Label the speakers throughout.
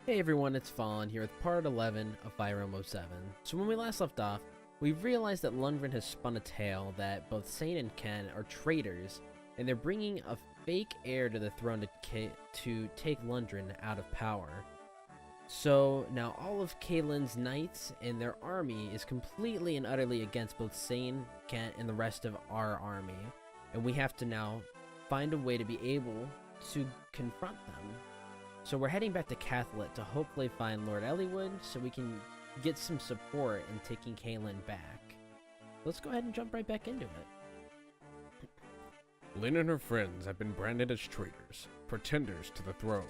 Speaker 1: Hey everyone, it's Fallen here with part 11 of Fire Emblem 7. So when we last left off, we realized that Lundgren has spun a tale that both Sane and Ken are traitors, and they're bringing a fake heir to the throne to take Lundgren out of power. So now all of Kaylin's knights and their army is completely and utterly against both Sane, Ken, and the rest of our army. And we have to now find a way to be able to confront them. So we're heading back to Catholic to hopefully find Lord Elliewood so we can get some support in taking Kaylin back. Let's go ahead and jump right back into it.
Speaker 2: Lynn and her friends have been branded as traitors, pretenders to the throne.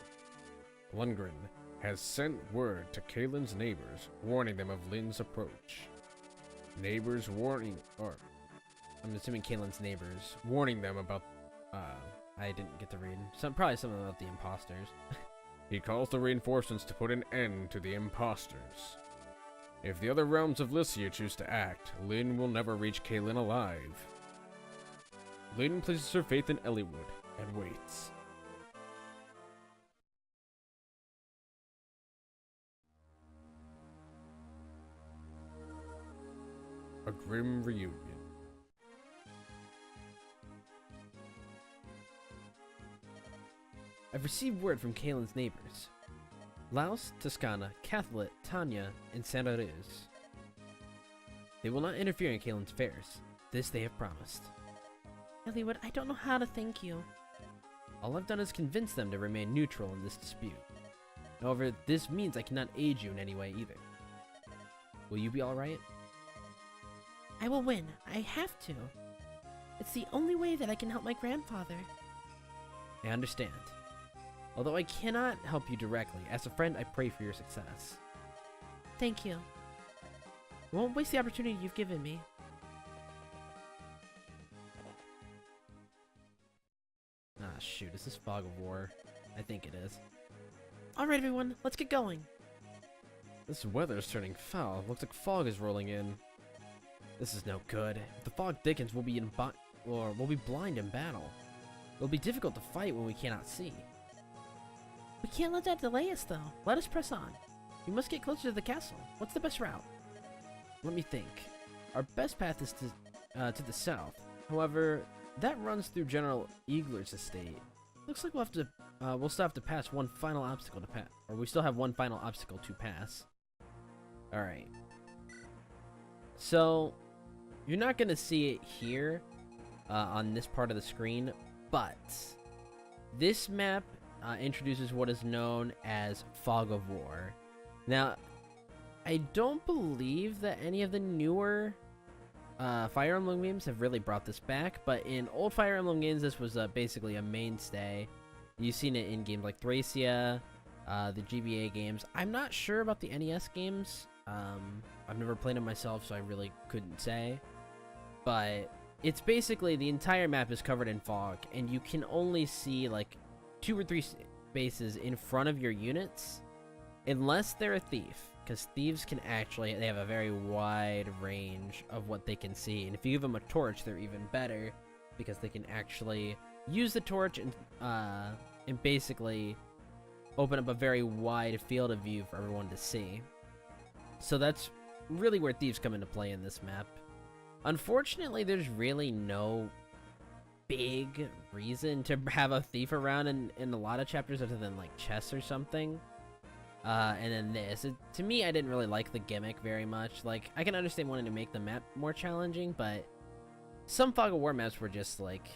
Speaker 2: Lundgren has sent word to Kaylin's neighbors, warning them of Lynn's approach. Neighbors warning, or I'm assuming Kaylin's neighbors, warning them about, I didn't get to read. Probably something about the imposters. He calls the reinforcements to put an end to the imposters. If the other realms of Lycia choose to act, Lynn will never reach Kaylin alive. Lynn places her faith in Elliewood and waits. A grim reunion.
Speaker 1: I've received word from Kaylin's neighbors. Laos, Toscana, Catholic, Tanya, and Santa Ruz. They will not interfere in Kaylin's affairs. This they have promised. Elliewood, I don't know how to thank you. All I've done is convince them to remain neutral in this dispute. However, this means I cannot aid you in any way either. Will you be alright? I will win. I have to. It's the only way that I can help my grandfather. I understand. Although I cannot help you directly, as a friend I pray for your success. Thank you. I won't waste the opportunity you've given me. Ah shoot, is this Fog of War? I think it is. Alright everyone, let's get going.
Speaker 2: This weather's turning foul. Looks like fog is rolling in.
Speaker 1: This is no good. If the fog thickens, we'll be blind in battle. It'll be difficult to fight when we cannot see. We can't let that delay us, though. Let us press on. We must get closer to the castle. What's the best route? Let me think. Our best path is to the south. However, that runs through General Eagler's estate. Looks like we'll still have to pass one final obstacle to pass, or we still have one final obstacle to pass. All right. So you're not gonna see it here on this part of the screen, but this map introduces what is known as Fog of War. Now, I don't believe that any of the newer Fire Emblem games have really brought this back, but in old Fire Emblem games, this was basically a mainstay. You've seen it in games like Thracia, the GBA games. I'm not sure about the NES games. I've never played them myself, so I really couldn't say. But it's basically the entire map is covered in fog, and you can only see like 2 or 3 spaces in front of your units, unless they're a thief, because thieves can actually, they have a very wide range of what they can see, and if you give them a torch, they're even better, because they can actually use the torch and basically open up a very wide field of view for everyone to see. So that's really where thieves come into play in this map. Unfortunately, there's really no big reason to have a thief around in a lot of chapters other than like chess or something. And then this, to me, I didn't really like the gimmick very much. Like, I can understand wanting to make the map more challenging, but some Fog of War maps were just like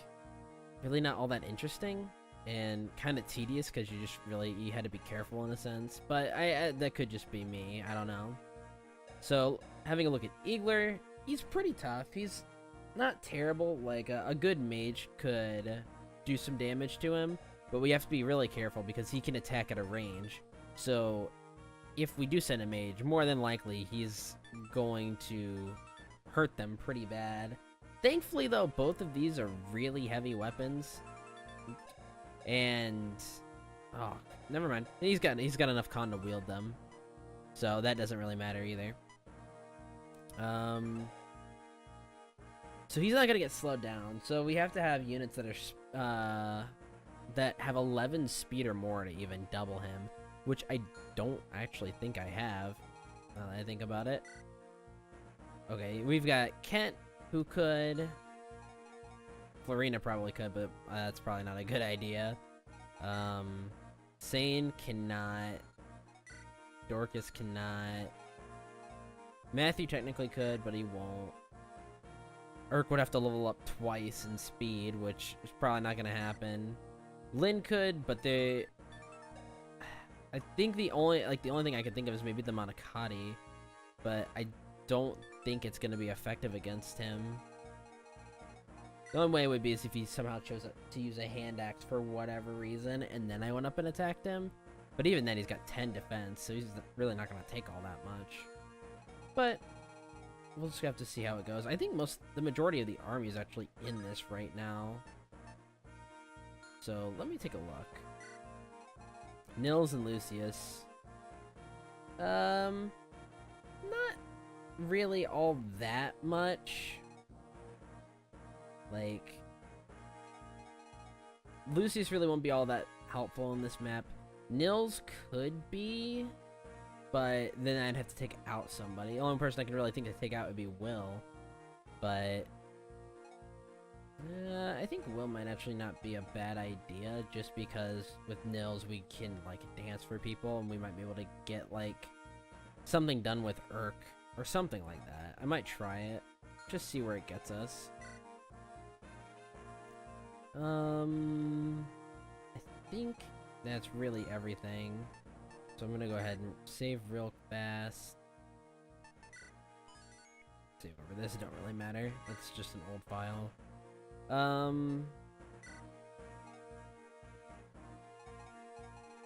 Speaker 1: really not all that interesting and kind of tedious because you had to be careful in a sense. But that could just be me. I don't know. So having a look at Eagler, he's pretty tough. He's not terrible. Like a good mage could do some damage to him, but we have to be really careful because he can attack at a range. So if we do send a mage, more than likely he's going to hurt them pretty bad. Thankfully though, both of these are really heavy weapons, and oh, never mind. He's got enough con to wield them, so that doesn't really matter either. So he's not gonna get slowed down. So we have to have units that are that have 11 speed or more to even double him. which I don't actually think I have, now that I think about it. Okay, we've got Kent, who could. Florina probably could, but that's probably not a good idea. Sane cannot. Dorcas cannot. Matthew technically could, but he won't. Urk would have to level up twice in speed, which is probably not going to happen. Lynn could, but I think the only thing I could think of is maybe the Monocotti, but I don't think it's going to be effective against him. The only way would be is if he somehow chose to use a hand axe for whatever reason, and then I went up and attacked him. But even then, he's got 10 defense, so he's really not going to take all that much. But we'll just have to see how it goes. I think the majority of the army is actually in this right now. So let me take a look. Nils and Lucius. Not really all that much. Like, Lucius really won't be all that helpful in this map. Nils could be, but then I'd have to take out somebody. The only person I can really think to take out would be Will. But I think Will might actually not be a bad idea, just because with Nils we can like dance for people, and we might be able to get like something done with Urk or something like that. I might try it, just see where it gets us. I think that's really everything. So I'm gonna go ahead and save real fast. Save over this, it don't really matter. That's just an old file.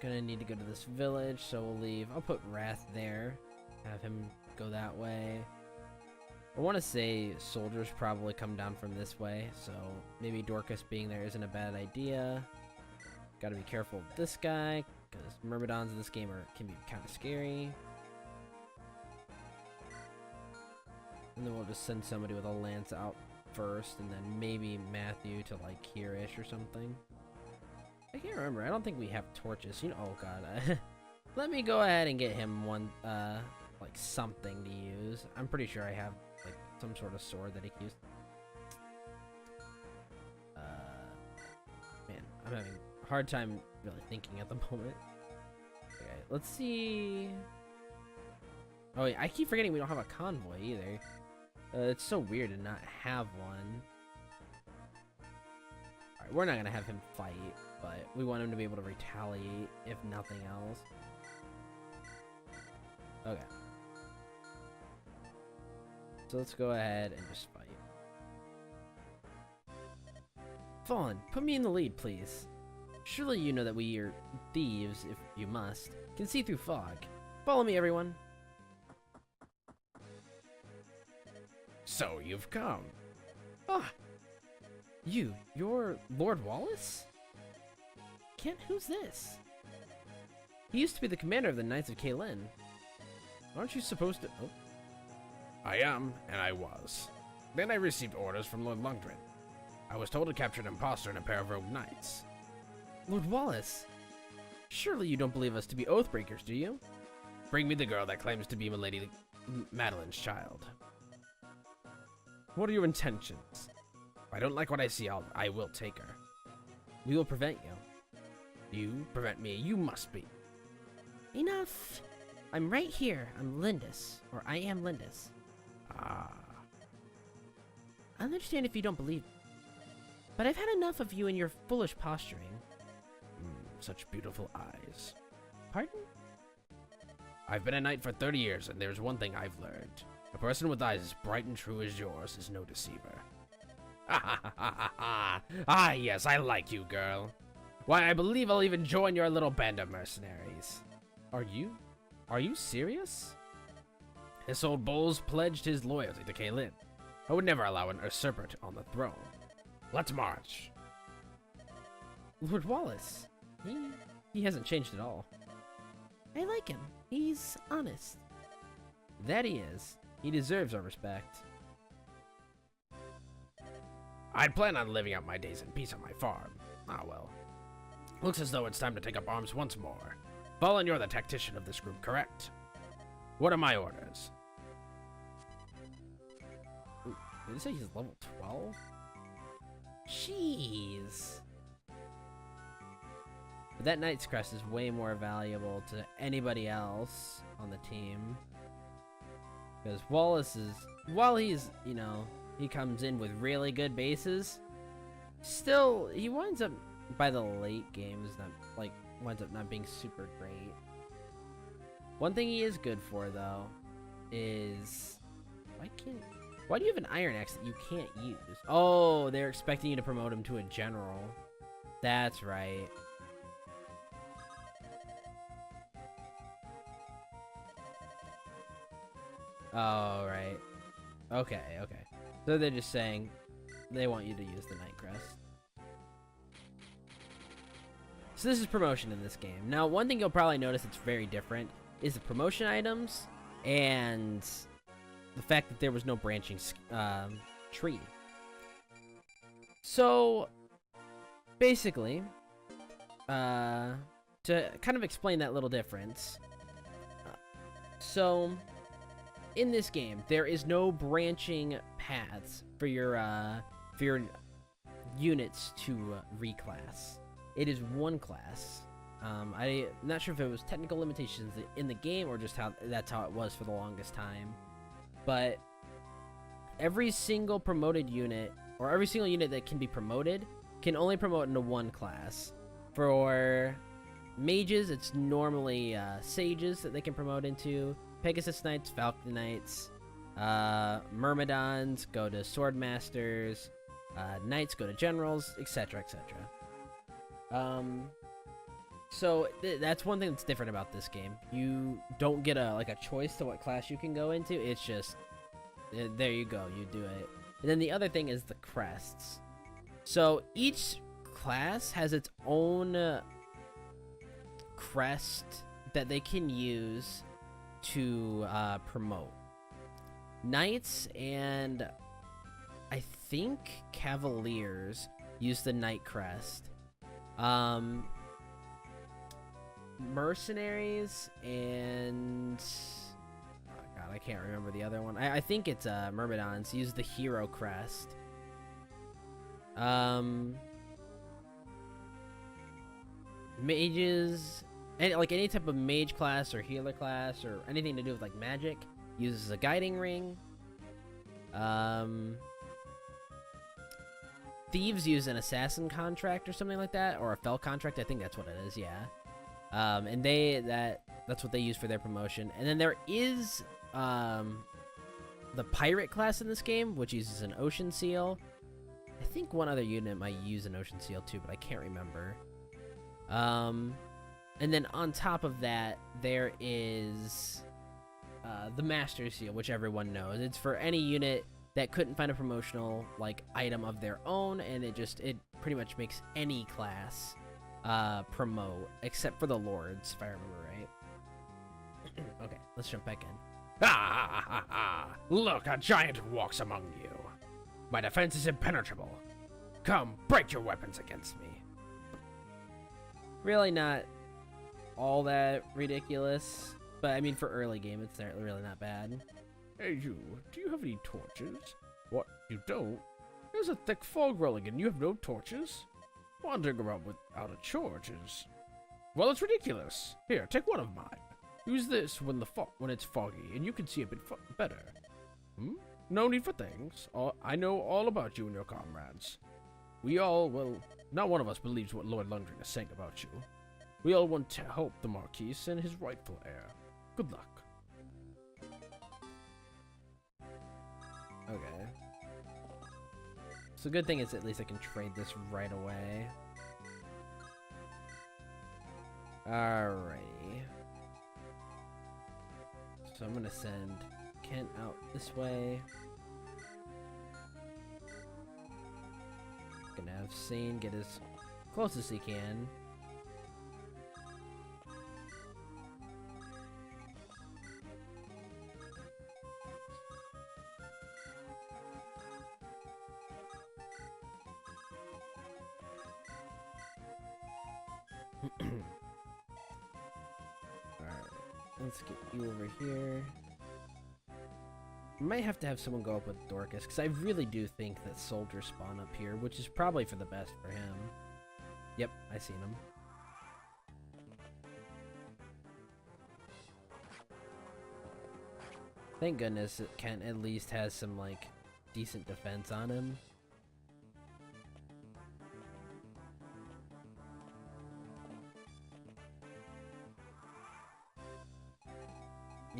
Speaker 1: Gonna need to go to this village, so we'll leave. I'll put Wrath there. Have him go that way. I want to say soldiers probably come down from this way, so maybe Dorcas being there isn't a bad idea. Gotta be careful with this guy, because Myrmidons in this game can be kind of scary. And then we'll just send somebody with a lance out first, and then maybe Matthew to like here-ish or something. I can't remember. I don't think we have torches. Oh god. Let me go ahead and get him one, like something to use. I'm pretty sure I have like some sort of sword that he can use. Man, I'm having a hard time really thinking at the moment. Okay, let's see. Oh yeah, I keep forgetting we don't have a convoy either. It's so weird to not have one. Alright, we're not gonna have him fight, but we want him to be able to retaliate, if nothing else. Okay. So let's go ahead and just fight. Fawn, put me in the lead, please. Surely you know that we are thieves, if you must, can see through fog. Follow me, everyone.
Speaker 2: So you've come.
Speaker 1: Ah! You're Lord Wallace? Kent, who's this? He used to be the commander of the Knights of Kaelin. Aren't you supposed to... Oh.
Speaker 2: I am, and I was. Then I received orders from Lord Lundgren. I was told to capture an imposter and a pair of rogue knights.
Speaker 1: Lord Wallace, surely you don't believe us to be oathbreakers, do you?
Speaker 2: Bring me the girl that claims to be Milady Madeline's child.
Speaker 1: What are your intentions?
Speaker 2: If I don't like what I see, I will take her.
Speaker 1: We will prevent you.
Speaker 2: You prevent me, you must be.
Speaker 1: Enough! I'm right here. I'm Lindis, or I am Lindis.
Speaker 2: Ah.
Speaker 1: I understand if you don't believe me, but I've had enough of you and your foolish posturing.
Speaker 2: Such beautiful eyes.
Speaker 1: Pardon?
Speaker 2: I've been a knight for 30 years, and there's one thing I've learned. A person with eyes as bright and true as yours is no deceiver. Ah, yes, I like you, girl. Why, I believe I'll even join your little band of mercenaries.
Speaker 1: Are you serious?
Speaker 2: This old bull's pledged his loyalty to Kaelin. I would never allow an usurper on the throne. Let's march.
Speaker 1: Lord Wallace, he hasn't changed at all. I like him. He's honest. That he is. He deserves our respect.
Speaker 2: I'd plan on living out my days in peace on my farm. Ah well. Looks as though it's time to take up arms once more. Fallen, you're the tactician of this group, correct? What are my orders?
Speaker 1: Ooh, did you say he's level 12? Jeez. But that Knight's Crest is way more valuable to anybody else on the team. Because Wallace is, while he's, you know, he comes in with really good bases, still, he winds up, by the late games, not, like, winds up not being super great. One thing he is good for, though, is, why do you have an Iron Axe that you can't use? Oh, they're expecting you to promote him to a general. That's right. Oh, right. Okay, okay. So they're just saying they want you to use the Night Crest. So this is promotion in this game. Now, one thing you'll probably notice that's very different is the promotion items and the fact that there was no branching tree. So, basically, to kind of explain that little difference, so in this game, there is no branching paths for your units to reclass. It is one class. I'm not sure if it was technical limitations in the game or just how that's how it was for the longest time. But every single promoted unit, or every single unit that can be promoted, can only promote into one class. For mages, it's normally sages that they can promote into. Pegasus Knights, Falcon Knights, Myrmidons go to Swordmasters, Knights go to Generals, etc., etc. So that's one thing that's different about this game. You don't get a choice to what class you can go into. It's just there you go, you do it. And then the other thing is the crests. So each class has its own crest that they can use to promote. Knights and I think Cavaliers use the Knight Crest. Mercenaries and oh god, I can't remember the other one. I think it's Myrmidons use the Hero Crest. Mages, any type of mage class or healer class or anything to do with magic uses a guiding ring. Thieves use an assassin contract or something like that, or a fell contract. I think that's what it is. Yeah. And that's what they use for their promotion. And then there is the pirate class in this game, which uses an ocean seal. I think one other unit might use an ocean seal too, but I can't remember. And then on top of that, there is the Master Seal, which everyone knows. It's for any unit that couldn't find a promotional item of their own, and it pretty much makes any class promote, except for the Lords, if I remember right. Okay, let's jump back in.
Speaker 2: Look, a giant walks among you. My defense is impenetrable. Come, break your weapons against me.
Speaker 1: Really not all that ridiculous, but I mean for early game, it's really not bad.
Speaker 2: Hey you, do you have any torches? What, you don't? There's a thick fog rolling and you have no torches? Wandering around without a torch is... Well, it's ridiculous. Here, take one of mine. Use this when it's foggy, and you can see a bit better. No need for thanks. I know all about you and your comrades. Not one of us believes what Lord Lundgren is saying about you. We all want to help the Marquis and his rightful heir. Good luck.
Speaker 1: Okay. So good thing is at least I can trade this right away. Alrighty. So I'm gonna send Kent out this way. Gonna have Sane get as close as he can. Let's get you over here. Might have to have someone go up with Dorcas, because I really do think that soldiers spawn up here, which is probably for the best for him. Yep, I seen him. Thank goodness that Kent at least has some, like, decent defense on him.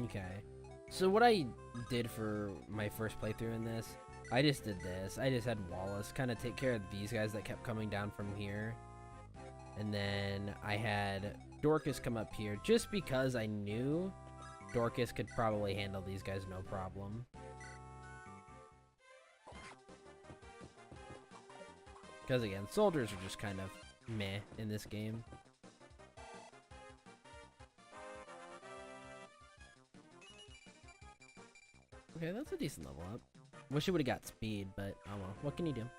Speaker 1: Okay. So what I did for my first playthrough in this, I just did this. I just had Wallace kind of take care of these guys that kept coming down from here. And then I had Dorcas come up here just because I knew Dorcas could probably handle these guys no problem. Because again, soldiers are just kind of meh in this game. Okay, that's a decent level up. Wish he would have got speed, but oh well. What can you do?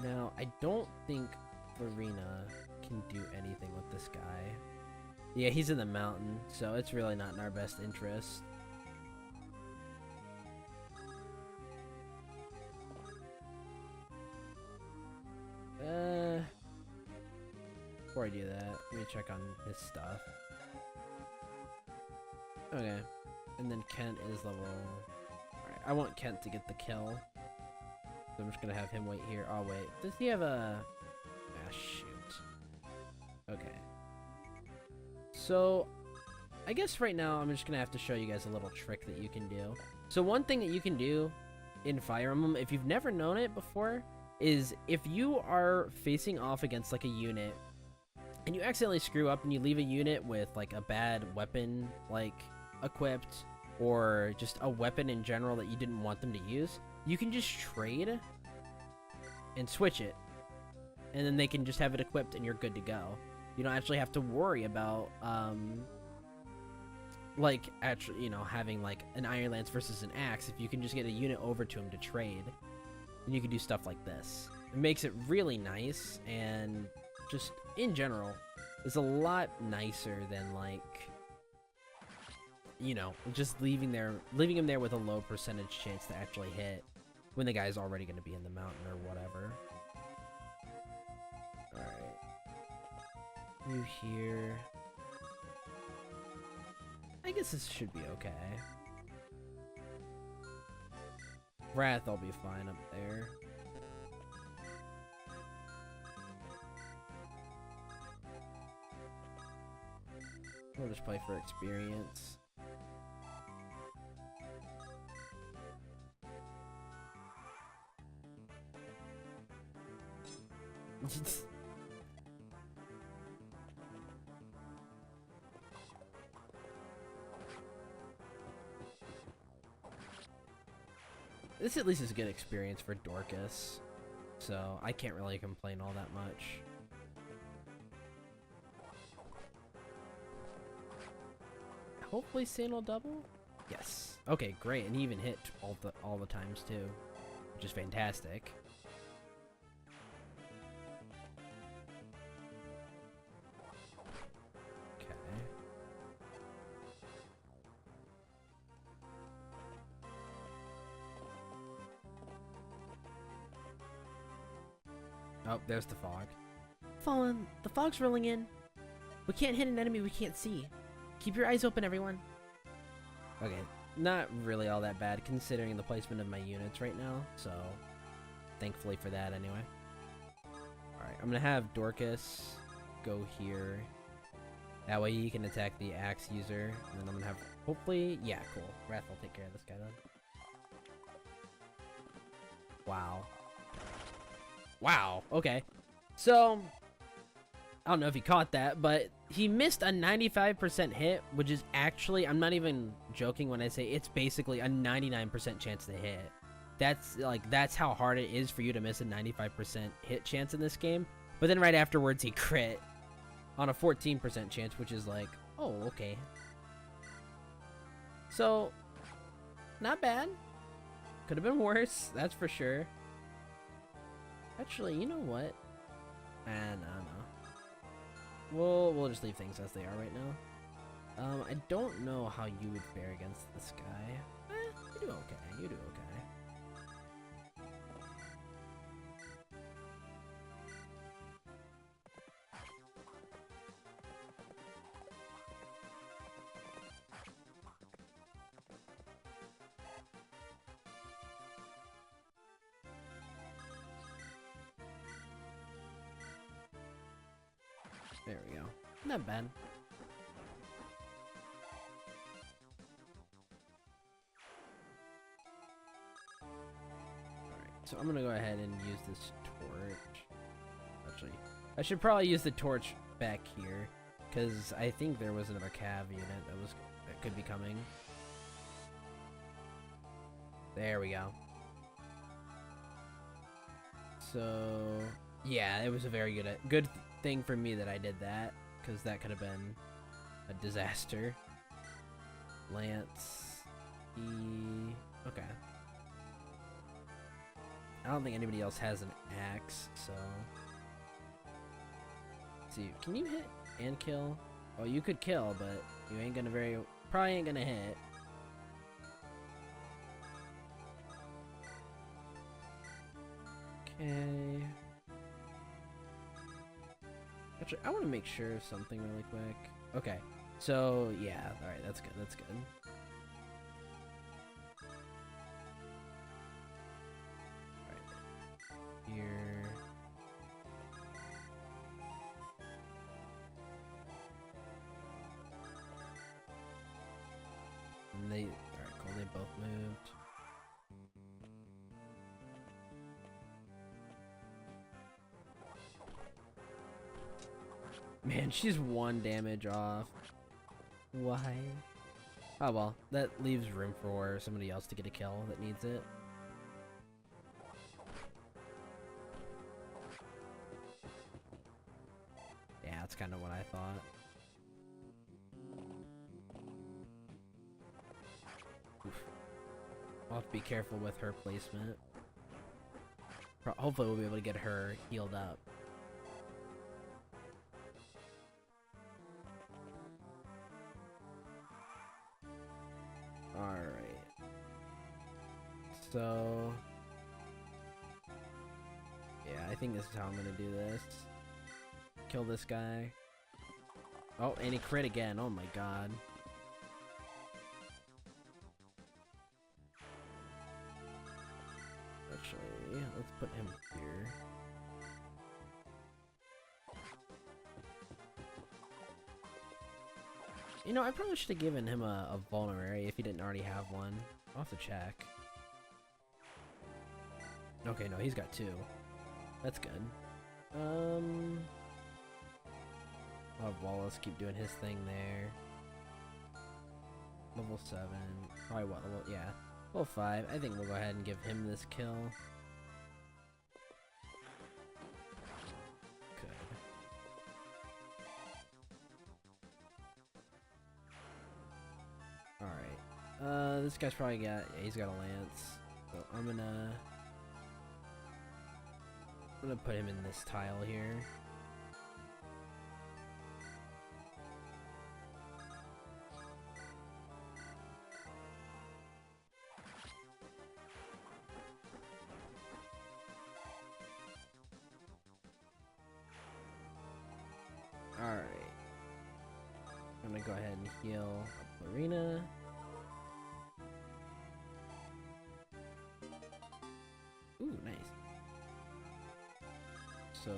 Speaker 1: Now, I don't think Farina can do anything with this guy. Yeah, he's in the mountain, so it's really not in our best interest. Before I do that, let me check on his stuff. Okay, and then Kent is level... Alright, I want Kent to get the kill. So I'm just gonna have him wait here. Oh wait, does he have a... Ah, shoot. Okay. So, I guess right now I'm just gonna have to show you guys a little trick that you can do. So one thing that you can do in Fire Emblem, if you've never known it before, is if you are facing off against like a unit, and you accidentally screw up and you leave a unit with like a bad weapon like equipped, or just a weapon in general that you didn't want them to use, you can just trade and switch it, and then they can just have it equipped and you're good to go. You don't actually have to worry about like actually, you know, having like an Iron Lance versus an axe. If you can just get a unit over to him to trade, then you can do stuff like this. It makes it really nice, and just in general is a lot nicer than, like, you know, just leaving him there with a low percentage chance to actually hit when the guy's already going to be in the mountain or whatever. Alright. You here. I guess this should be okay. Wrath, I'll be fine up there. We'll just play for experience. This at least is a good experience for Dorcas, so I can't really complain all that much. Hopefully Sand will double? Yes. Okay, great, and he even hit all the times too, which is fantastic. Okay. Oh, there's the fog. Fallen, the fog's rolling in. We can't hit an enemy we can't see. Keep your eyes open, everyone. Okay, not really all that bad considering the placement of my units right now, so thankfully for that anyway. Alright, I'm gonna have Dorcas go here. That way he can attack the axe user, and then I'm gonna have, hopefully, yeah, cool. Wrath will take care of this guy then. Wow. Wow, okay. So, I don't know if he caught that, but he missed a 95% hit, which is actually, I'm not even joking when I say it's basically a 99% chance to hit. That's how hard it is for you to miss a 95% hit chance in this game. But then right afterwards he crit on a 14% chance, which is like, oh, okay. So, not bad. Could have been worse, that's for sure. Actually, you know what? No. we'll just leave things as they are right now. I don't know how you would fare against this guy. You do okay. You do okay. There we go. Not bad. Alright, so I'm gonna go ahead and use this torch. Actually, I should probably use the torch back here, because I think there was another cav unit that could be coming. There we go. So yeah, it was a very good thing for me that I did that, because that could have been a disaster. Lance, okay. I don't think anybody else has an axe, so let's see. Can you hit and kill? Oh, you could kill, but you ain't gonna probably ain't gonna hit. Okay. Actually, I want to make sure of something really quick. Okay, so yeah, alright, that's good, that's good. Alright, here. And alright, cool, they both moved. Man, she's 1 damage off. Why? Oh well, that leaves room for somebody else to get a kill that needs it. Yeah, that's kind of what I thought. Oof. I'll have to be careful with her placement. Hopefully we'll be able to get her healed up. Alright. So yeah, I think this is how I'm gonna do this. Kill this guy. Oh, and he crit again. Oh my god. Actually, let's put him here. You know, I probably should have given him a vulnerary if he didn't already have one. I'll have to check. Okay, no, he's got 2. That's good. I'll have Wallace keep doing his thing there. Level 7. Probably what? Yeah. Level 5. I think we'll go ahead and give him this kill. Alright. This guy's probably got... Yeah, he's got a lance. So I'm gonna put him in this tile here. Alright. I'm gonna go ahead and heal Marina. Ooh, nice. So,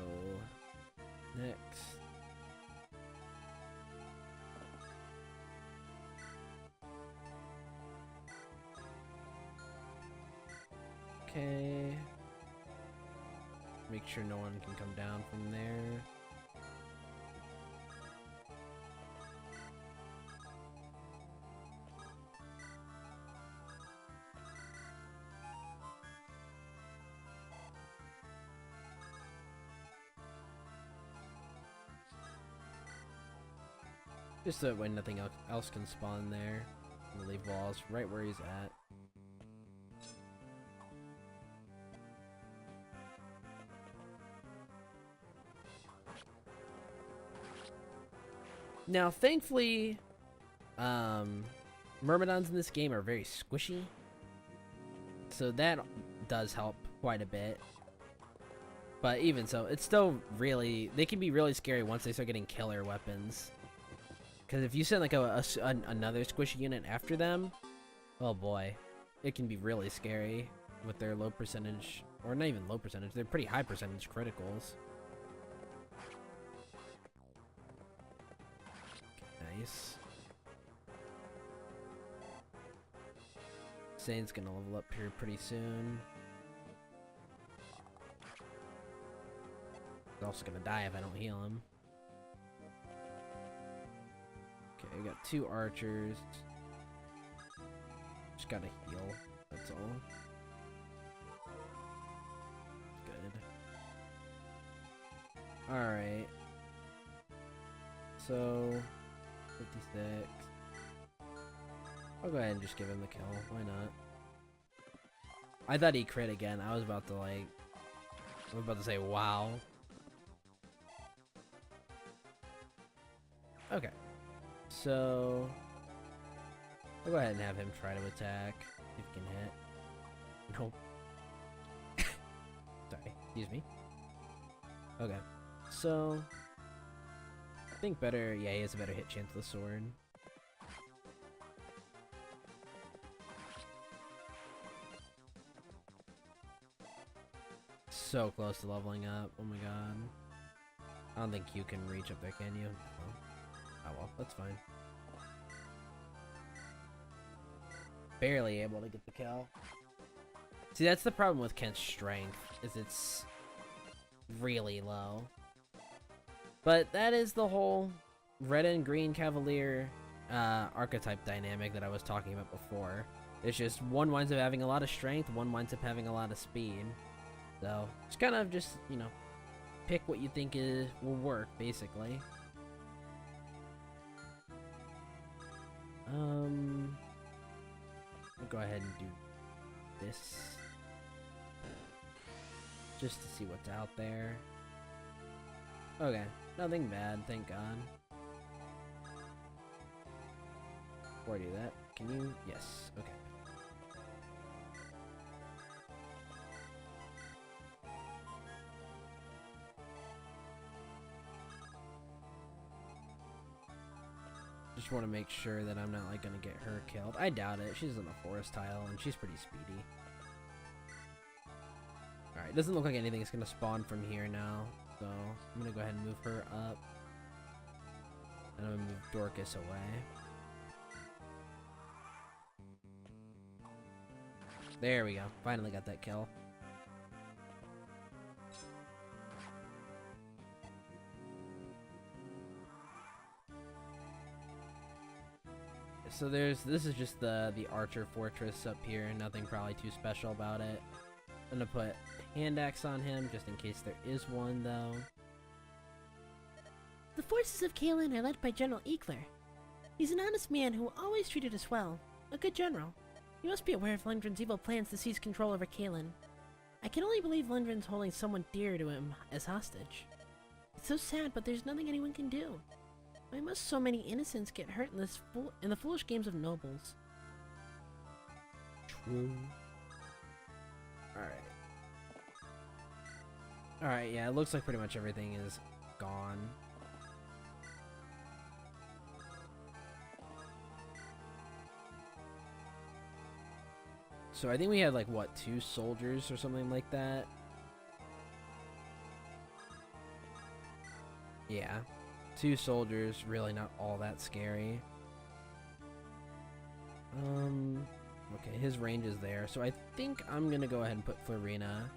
Speaker 1: next. Okay. Make sure no one can come down from there. Just so that way nothing else can spawn there. We'll leave walls right where he's at. Now, thankfully, Myrmidons in this game are very squishy, so that does help quite a bit. But even so, it's still really... They can be really scary once they start getting killer weapons. Because if you send like another squishy unit after them, oh boy, it can be really scary with their low percentage, or not even low percentage, they're pretty high percentage criticals. Nice. Zane's gonna level up here pretty soon. He's also gonna die if I don't heal him. Okay, I got 2 archers. Just gotta heal, that's all. Good. Alright. So, 56. I'll go ahead and just give him the kill. Why not? I thought he crit again. I was about to say wow. Okay. So, I'll go ahead and have him try to attack. If he can hit. Nope. Sorry. Excuse me. Okay. So, I think better... Yeah, he has a better hit chance with the sword. So close to leveling up. Oh my god. I don't think you can reach up there, can you? Oh well, that's fine. Barely able to get the kill. See, that's the problem with Kent's strength, is it's really low. But that is the whole red and green cavalier archetype dynamic that I was talking about before. It's just one winds up having a lot of strength, one winds up having a lot of speed. So, it's kind of just, you know, pick what you think will work, basically. I'll go ahead and do this. Just to see what's out there. Okay, nothing bad, thank God. Before I do that, can you? Yes, okay. Just want to make sure that I'm not like gonna get her killed. I doubt it. She's in the forest tile and she's pretty speedy. Alright, doesn't look like anything is gonna spawn from here now. So I'm gonna go ahead and move her up. And I'm gonna move Dorcas away. There we go. Finally got that kill. So this is just the archer fortress up here. Nothing probably too special about it. I'm gonna put hand axe on him just in case there is one though.
Speaker 3: The forces of Kalen are led by General Eekler. He's an honest man who always treated us well. A good general. You must be aware of Lundgren's evil plans to seize control over Kalen. I can only believe Lundgren's holding someone dear to him as hostage. It's so sad, but there's nothing anyone can do. Why must so many innocents get hurt in the foolish games of nobles?
Speaker 1: True. Alright. Alright, yeah, it looks like pretty much everything is gone. So I think we had like, what, 2 soldiers or something like that? Yeah. 2 soldiers, really not all that scary. Okay, his range is there, so I think I'm gonna go ahead and put Florina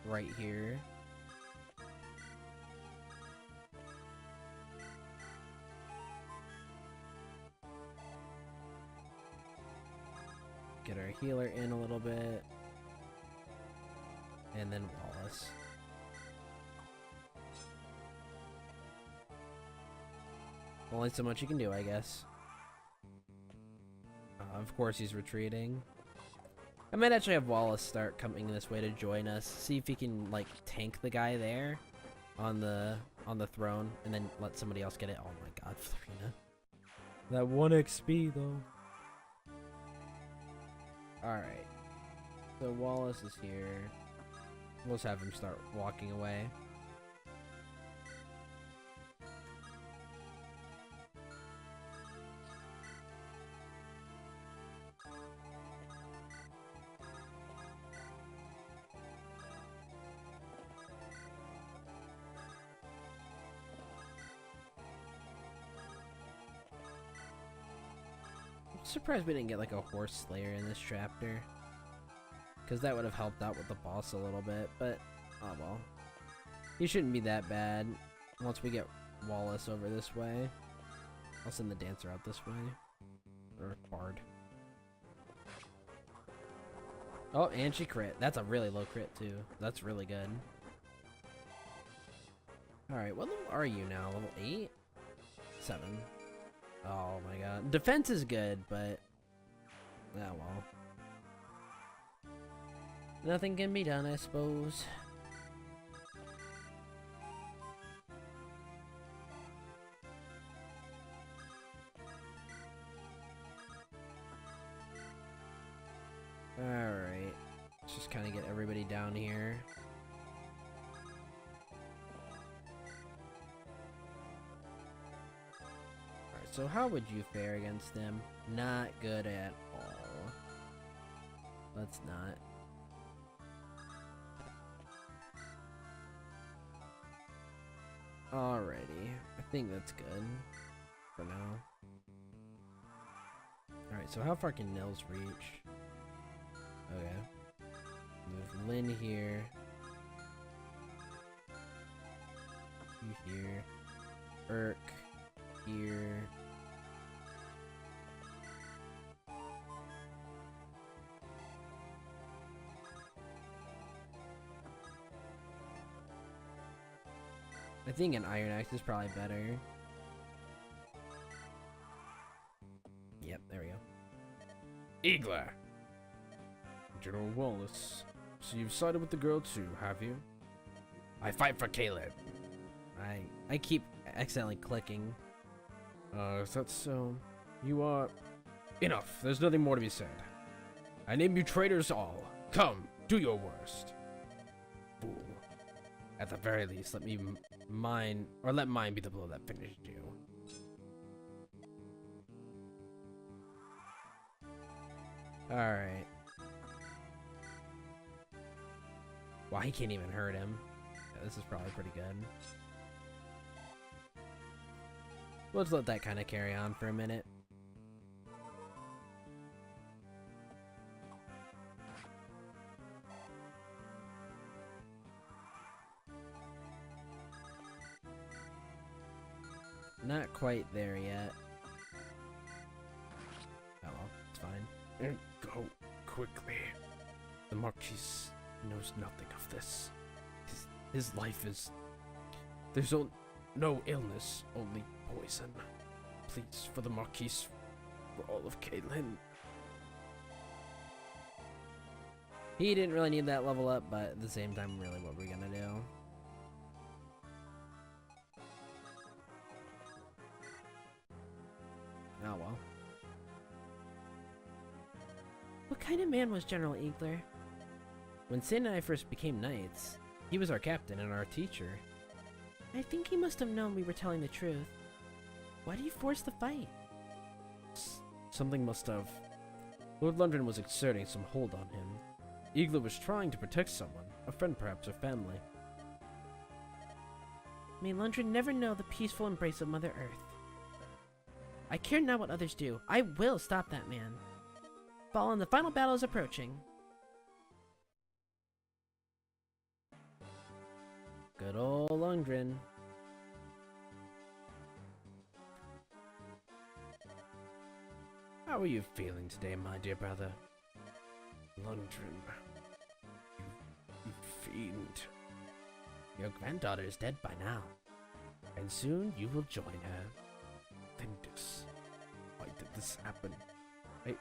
Speaker 1: right here. Get our healer in a little bit. And then Wallace. Only so much you can do, I guess. Of course he's retreating. I might actually have Wallace start coming this way to join us. See if he can, like, tank the guy there on the on the throne and then let somebody else get it. Oh my god, Florina. That 1 XP though. Alright. So Wallace is here. We'll just have him start walking away. Surprised we didn't get like a horse slayer in this chapter, because that would have helped out with the boss a little bit, but oh well. He shouldn't be that bad once we get Wallace over this way. I'll send the dancer out this way. Or bard. Oh, and she crit. That's a really low crit too. That's really good. Alright, what level are you now? Level 8? 7. Oh my god. Defense is good, but... oh well. Nothing can be done, I suppose. Alright. Let's just kind of get everybody down here. So how would you fare against them? Not good at all. Let's not. Alrighty. I think that's good. For now. Alright, so how far can Nils reach? Okay. Move Lynn here. You here. Urk here. I think an Iron Axe is probably better. Yep, there we go.
Speaker 2: Igla! General Wallace, so you've sided with the girl too, have you? I fight for Caleb.
Speaker 1: I keep accidentally clicking.
Speaker 2: Is that so? You are... Enough, there's nothing more to be said. I name you traitors all. Come, do your worst. Fool. At the very least, let mine be the blow that finished you.
Speaker 1: Alright. Wow, he can't even hurt him. Yeah, this is probably pretty good. Let's let that kind of carry on for a minute. Not quite there yet. Oh well, it's fine.
Speaker 2: And go quickly. The Marquis knows nothing of this. His life is... There's no illness, only poison. Please, for the Marquis, for all of Caitlin.
Speaker 1: He didn't really need that level up, but at the same time, really, what we're gonna do? Oh well.
Speaker 3: What kind of man was General Igler?
Speaker 1: When Sin and I first became knights, he was our captain and our teacher.
Speaker 3: I think he must have known we were telling the truth. Why do you force the fight?
Speaker 2: Something must have... Lord Lundgren was exerting some hold on him. Igla was trying to protect someone, a friend perhaps, or family.
Speaker 3: May Lundgren never know the peaceful embrace of Mother Earth. I care not what others do. I will stop that man. Fallen, the final battle is approaching.
Speaker 1: Good old Lundgren.
Speaker 2: How are you feeling today, my dear brother? Lundgren, you fiend.
Speaker 1: Your granddaughter is dead by now.
Speaker 2: And soon you will join her. Lindis, why did this happen? I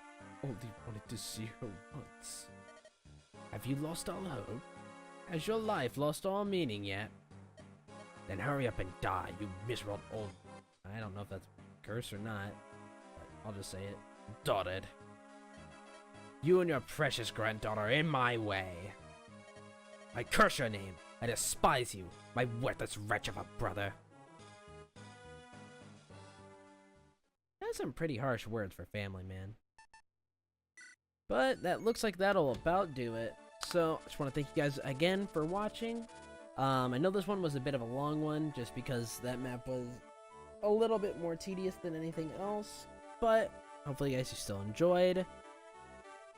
Speaker 2: only wanted to see her once.
Speaker 1: Have you lost all hope? Has your life lost all meaning yet? Then hurry up and die, you miserable old... I don't know if that's a curse or not, but I'll just say it. Dotted. You and your precious granddaughter are in my way. I curse your name. I despise you, my worthless wretch of a brother. That's some pretty harsh words for family, man. But that looks like that'll about do it. So, I just want to thank you guys again for watching. I know this one was a bit of a long one, just because that map was a little bit more tedious than anything else. But, hopefully you guys still enjoyed.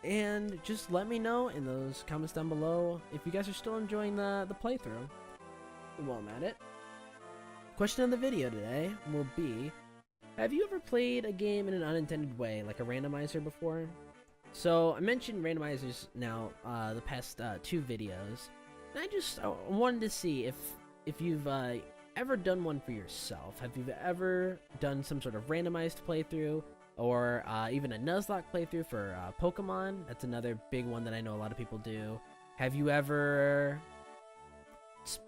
Speaker 1: And just let me know in those comments down below if you guys are still enjoying the playthrough while I'm at it. Question of the video today will be, have you ever played a game in an unintended way, like a randomizer before? So I mentioned randomizers now the past 2 videos, and I wanted to see if you've ever done one for yourself. Have you ever done some sort of randomized playthrough, or even a Nuzlocke playthrough for Pokemon? That's another big one that I know a lot of people do. Have you ever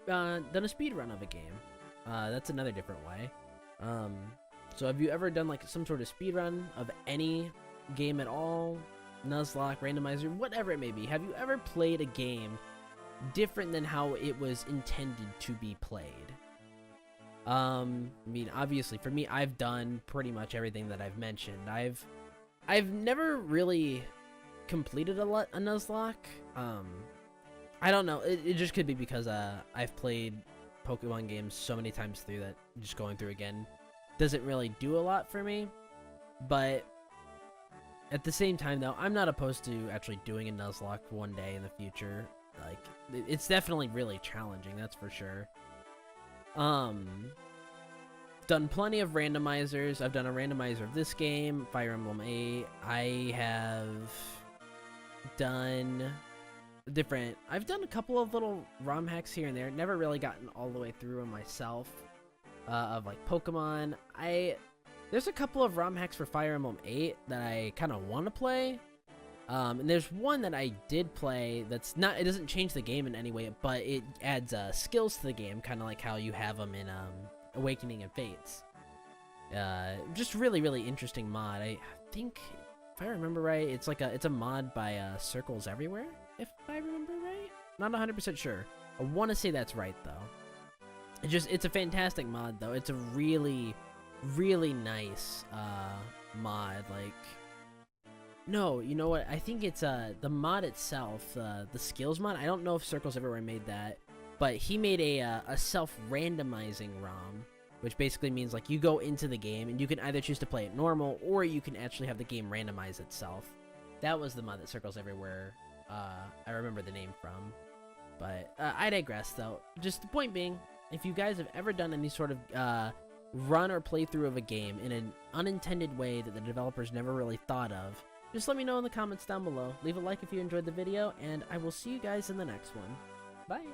Speaker 1: done a speedrun of a game? That's another different way. So have you ever done like some sort of speedrun of any game at all? Nuzlocke, randomizer, whatever it may be. Have you ever played a game different than how it was intended to be played? I mean, obviously, for me, I've done pretty much everything that I've mentioned. I've never really completed a Nuzlocke. I don't know. It just could be because I've played Pokemon games so many times through that just going through again doesn't really do a lot for me. But at the same time, though, I'm not opposed to actually doing a Nuzlocke one day in the future. Like, it's definitely really challenging, that's for sure. Done plenty of randomizers. I've done a randomizer of this game, Fire Emblem 8. I have done I've done a couple of little ROM hacks here and there. Never really gotten all the way through them myself. Of like Pokemon. There's a couple of ROM hacks for Fire Emblem 8 that I kind of want to play. And there's one that I did play that's not, it doesn't change the game in any way, but it adds skills to the game, kind of like how you have them in Awakening and Fates. Just really, really interesting mod. I think, if I remember right, it's a mod by Circles Everywhere, if I remember right. Not 100% sure. I want to say that's right though. It's a fantastic mod though. It's a really, really nice mod. Like, no, you know what? I think it's the mod itself, the skills mod. I don't know if Circles Everywhere made that, but he made a self-randomizing ROM, which basically means like you go into the game and you can either choose to play it normal or you can actually have the game randomize itself. That was the mod that Circles Everywhere. I remember the name from, but I digress though. Just the point being, if you guys have ever done any sort of run or playthrough of a game in an unintended way that the developers never really thought of, just let me know in the comments down below. Leave a like if you enjoyed the video, and I will see you guys in the next one. Bye!